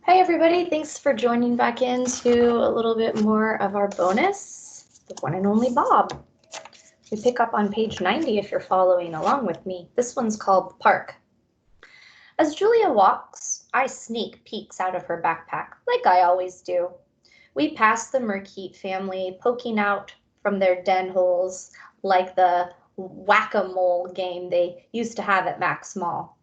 Hi everybody, thanks for joining back into a little bit more of our bonus, the one and only Bob. We pick up on page 90 if you're following along with me. This one's called The Park. As Julia walks, I sneak peeks out of her backpack, like I always do. We pass the Merkeet family poking out from their den holes like the whack-a-mole game they used to have at Max Mall.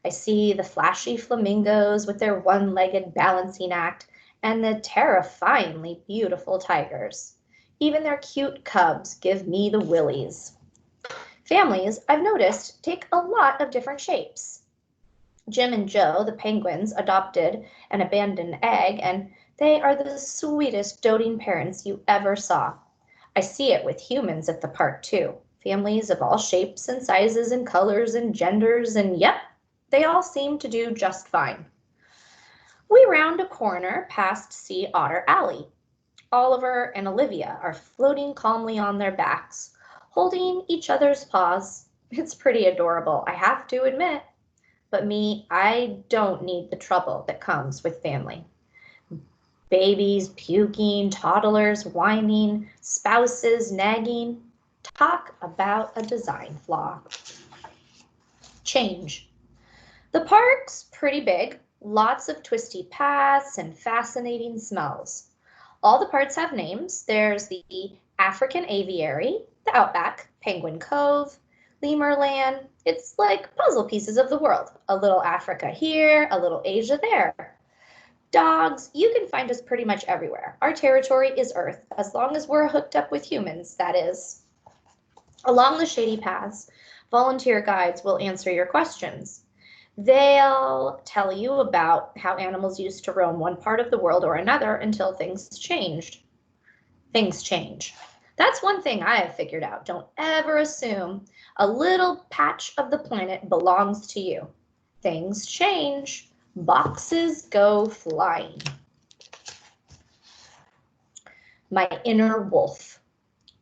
I see the flashy flamingos with their one-legged balancing act and the terrifyingly beautiful tigers. Even their cute cubs give me the willies. Families, I've noticed, take a lot of different shapes. Jim and Joe, the penguins, adopted an abandoned egg, and they are the sweetest doting parents you ever saw. I see it with humans at the park, too. Families of all shapes and sizes and colors and genders, and yep, they all seem to do just fine. We round a corner past Sea Otter Alley. Oliver and Olivia are floating calmly on their backs, holding each other's paws. It's pretty adorable, I have to admit. But me, I don't need the trouble that comes with family. Babies puking, toddlers whining, spouses nagging. Talk about a design flaw. Change. The park's pretty big, lots of twisty paths and fascinating smells. All the parts have names. There's the African Aviary, the Outback, Penguin Cove, Lemurland. It's like puzzle pieces of the world. A little Africa here, a little Asia there. Dogs, you can find us pretty much everywhere. Our territory is Earth, as long as we're hooked up with humans, that is. Along the shady paths, volunteer guides will answer your questions. They'll tell you about how animals used to roam one part of the world or another until things changed. Things change. That's one thing I have figured out. Don't ever assume a little patch of the planet belongs to you. Things change. Boxes go flying. My inner wolf.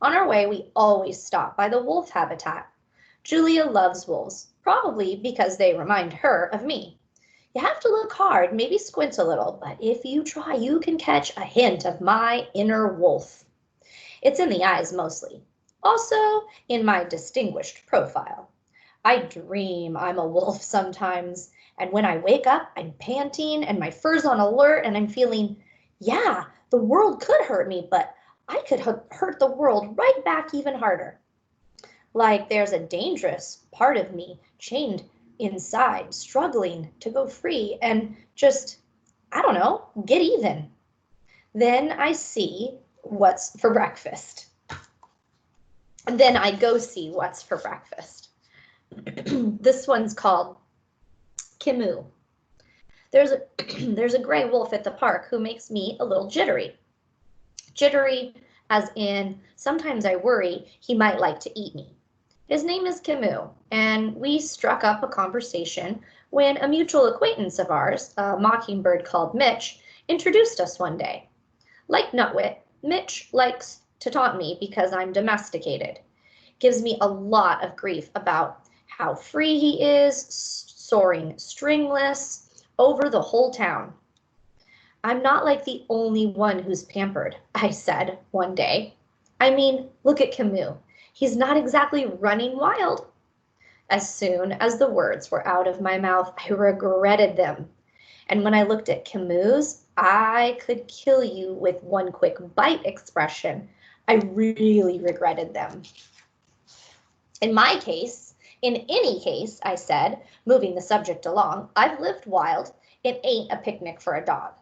On our way, we always stop by the wolf habitat. Julia loves wolves, probably because they remind her of me. You have to look hard, maybe squint a little, but if you try, you can catch a hint of my inner wolf. It's in the eyes mostly, also in my distinguished profile. I dream I'm a wolf sometimes, and when I wake up, I'm panting and my fur's on alert and I'm feeling, yeah, the world could hurt me, but I could hurt the world right back even harder. Like there's a dangerous part of me chained inside, struggling to go free and just, I don't know, get even. Then I see what's for breakfast. And then I go see what's for breakfast. This one's called Kimu. There's a gray wolf at the park who makes me a little jittery. Jittery as in sometimes I worry he might like to eat me. His name is Kimu, and we struck up a conversation when a mutual acquaintance of ours, a mockingbird called Mitch, introduced us one day. Like Nutwit, Mitch likes to taunt me because I'm domesticated. Gives me a lot of grief about how free he is, soaring stringless over the whole town. I'm not like the only one who's pampered, I said one day. I mean, look at Camus. He's not exactly running wild. As soon as the words were out of my mouth, I regretted them. And when I looked at Camus, I could kill you with one quick bite expression. I really regretted them. In my case, in any case, I said, moving the subject along, I've lived wild. It ain't a picnic for a dog.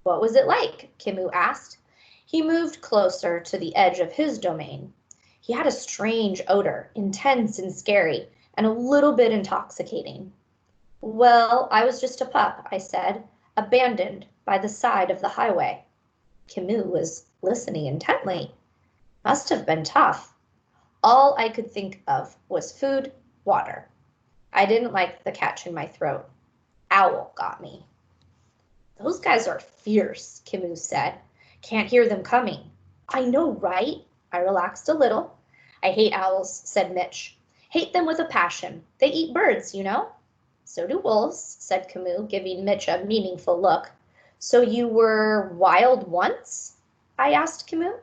What was it like? Kimu asked. He moved closer to the edge of his domain. He had a strange odor, intense and scary, and a little bit intoxicating. Well, I was just a pup, I said, abandoned by the side of the highway. Kimu was listening intently. Must have been tough. All I could think of was food, water. I didn't like the catch in my throat. Owl got me. Those guys are fierce, Kimu said. Can't hear them coming. I know, right? I relaxed a little. I hate owls, said Mitch. Hate them with a passion. They eat birds, you know. So do wolves, said Camus, giving Mitch a meaningful look. So you were wild once? I asked Camus.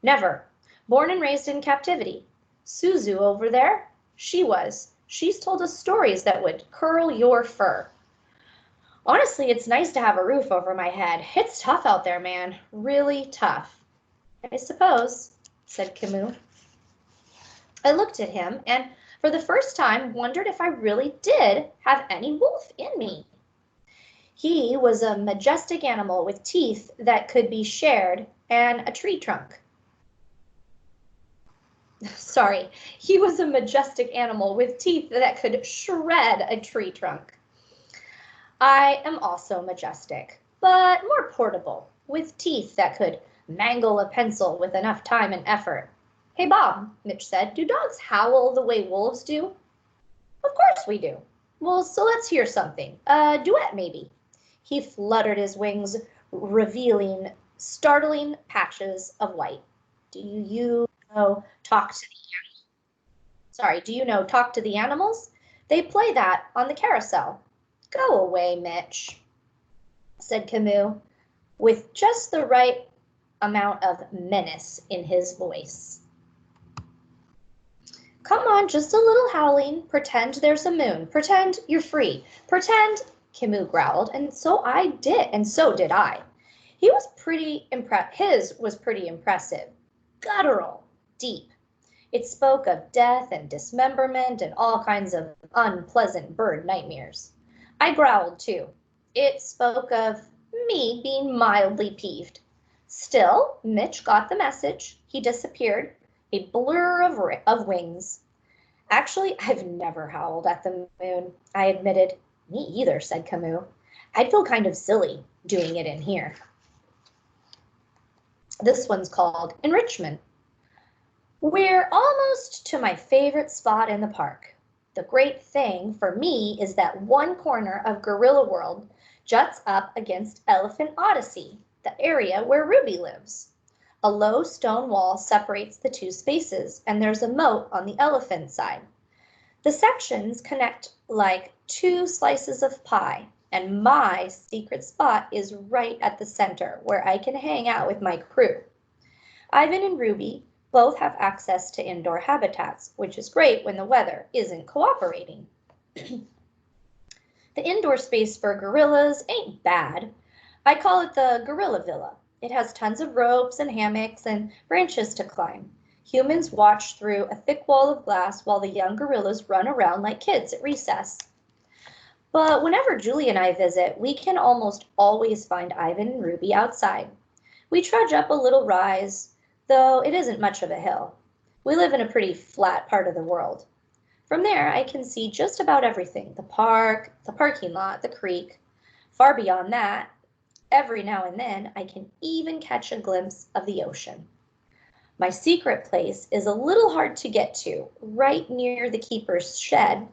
Never. Born and raised in captivity. Suzu over there? She was. She's told us stories that would curl your fur. Honestly, it's nice to have a roof over my head. It's tough out there, man. Really tough. I suppose, said Camus. I looked at him and for the first time wondered if I really did have any wolf in me. He was a majestic animal with teeth that could be shared and a tree trunk. Sorry, he was a majestic animal with teeth that could shred a tree trunk. I am also majestic, but more portable, with teeth that could mangle a pencil with enough time and effort. Hey, Bob, Mitch said, do dogs howl the way wolves do? Of course we do. Well, so let's hear something. A duet, maybe. He fluttered his wings, revealing startling patches of white. Do you know Talk to the Talk to the Animals? They play that on the carousel. Go away, Mitch, said Camus, with just the right amount of menace in his voice. Come on, just a little howling. Pretend there's a moon. Pretend you're free. Pretend, Camus growled, and so I did, and so did I. His was pretty impressive. Guttural, deep. It spoke of death and dismemberment and all kinds of unpleasant bird nightmares. I growled too. It spoke of me being mildly peeved. Still, Mitch got the message. He disappeared, a blur of wings. Actually, I've never howled at the moon, I admitted. Me either, said Camus. I'd feel kind of silly doing it in here. This one's called Enrichment. We're almost to my favorite spot in the park. The great thing for me is that one corner of Gorilla World juts up against Elephant Odyssey, the area where Ruby lives. A low stone wall separates the two spaces, and there's a moat on the elephant side. The sections connect like two slices of pie, and my secret spot is right at the center, where I can hang out with my crew. Ivan and Ruby both have access to indoor habitats, which is great when the weather isn't cooperating. The indoor space for gorillas ain't bad. I call it the Gorilla Villa. It has tons of ropes and hammocks and branches to climb. Humans watch through a thick wall of glass while the young gorillas run around like kids at recess. But whenever Julie and I visit, we can almost always find Ivan and Ruby outside. We trudge up a little rise, though it isn't much of a hill. We live in a pretty flat part of the world. From there, I can see just about everything, the park, the parking lot, the creek. Far beyond that, every now and then, I can even catch a glimpse of the ocean. My secret place is a little hard to get to, right near the keeper's shed,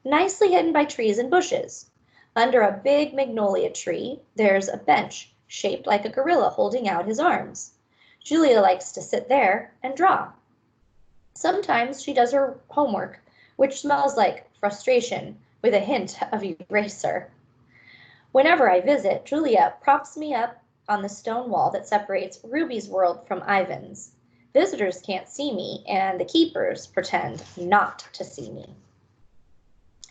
nicely hidden by trees and bushes. Under a big magnolia tree, there's a bench shaped like a gorilla holding out his arms. Julia likes to sit there and draw. Sometimes she does her homework, which smells like frustration with a hint of eraser. Whenever I visit, Julia props me up on the stone wall that separates Ruby's world from Ivan's. Visitors can't see me, and the keepers pretend not to see me.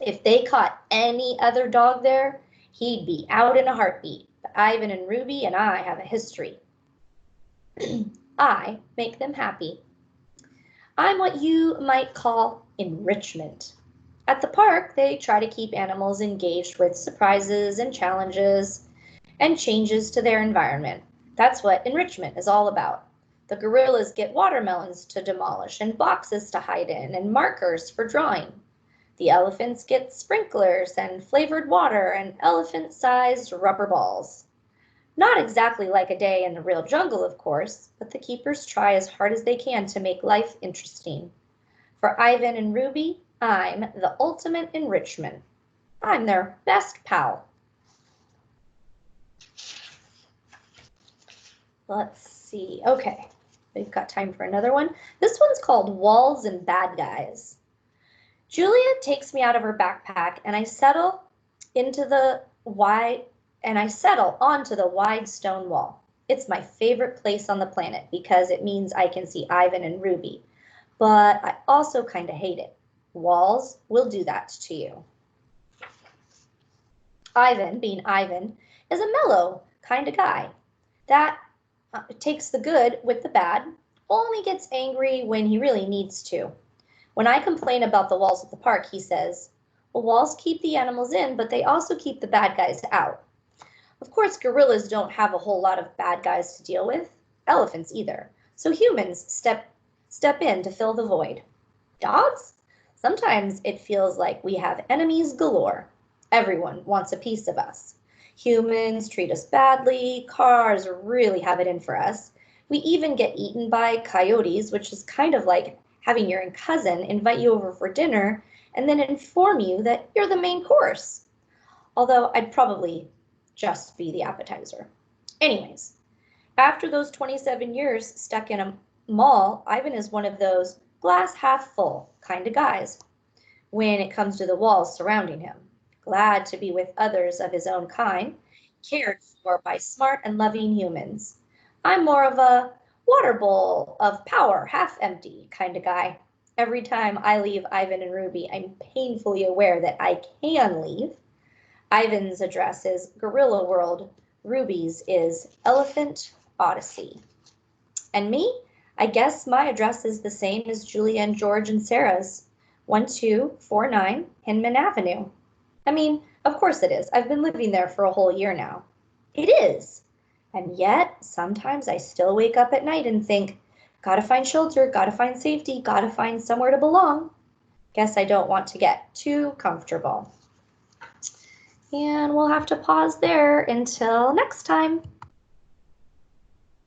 If they caught any other dog there, he'd be out in a heartbeat. But Ivan and Ruby and I have a history. I make them happy. I'm what you might call enrichment. At the park, they try to keep animals engaged with surprises and challenges and changes to their environment. That's what enrichment is all about. The gorillas get watermelons to demolish and boxes to hide in and markers for drawing. The elephants get sprinklers and flavored water and elephant-sized rubber balls. Not exactly like a day in the real jungle, of course, but the keepers try as hard as they can to make life interesting. For Ivan and Ruby, I'm the ultimate enrichment. I'm their best pal. Let's see. Okay, we've got time for another one. This one's called Walls and Bad Guys. Julia takes me out of her backpack and I settle into the and I settle onto the wide stone wall. It's my favorite place on the planet because it means I can see Ivan and Ruby, but I also kind of hate it. Walls will do that to you. Ivan, being Ivan, is a mellow kind of guy that takes the good with the bad, only gets angry when he really needs to. When I complain about the walls of the park, he says, well, walls keep the animals in, but they also keep the bad guys out. Of course, gorillas don't have a whole lot of bad guys to deal with, elephants either, so humans step in to fill the void. Dogs? Sometimes it feels like we have enemies galore. Everyone wants a piece of us. Humans treat us badly, cars really have it in for us. We even get eaten by coyotes, which is kind of like having your cousin invite you over for dinner and then inform you that you're the main course. Although I'd probably just be the appetizer. Anyways, after those 27 years stuck in a mall, Ivan is one of those glass half full kind of guys when it comes to the walls surrounding him. Glad to be with others of his own kind, cared for by smart and loving humans. I'm more of a water bowl of power, half empty kind of guy. Every time I leave Ivan and Ruby, I'm painfully aware that I can leave. Ivan's address is Gorilla World. Ruby's is Elephant Odyssey. And me? I guess my address is the same as Julia and George and Sarah's. 1249 Hinman Avenue. I mean, of course it is. I've been living there for a whole year now. It is. And yet, sometimes I still wake up at night and think, gotta find shelter, gotta find safety, gotta find somewhere to belong. Guess I don't want to get too comfortable. And we'll have to pause there until next time.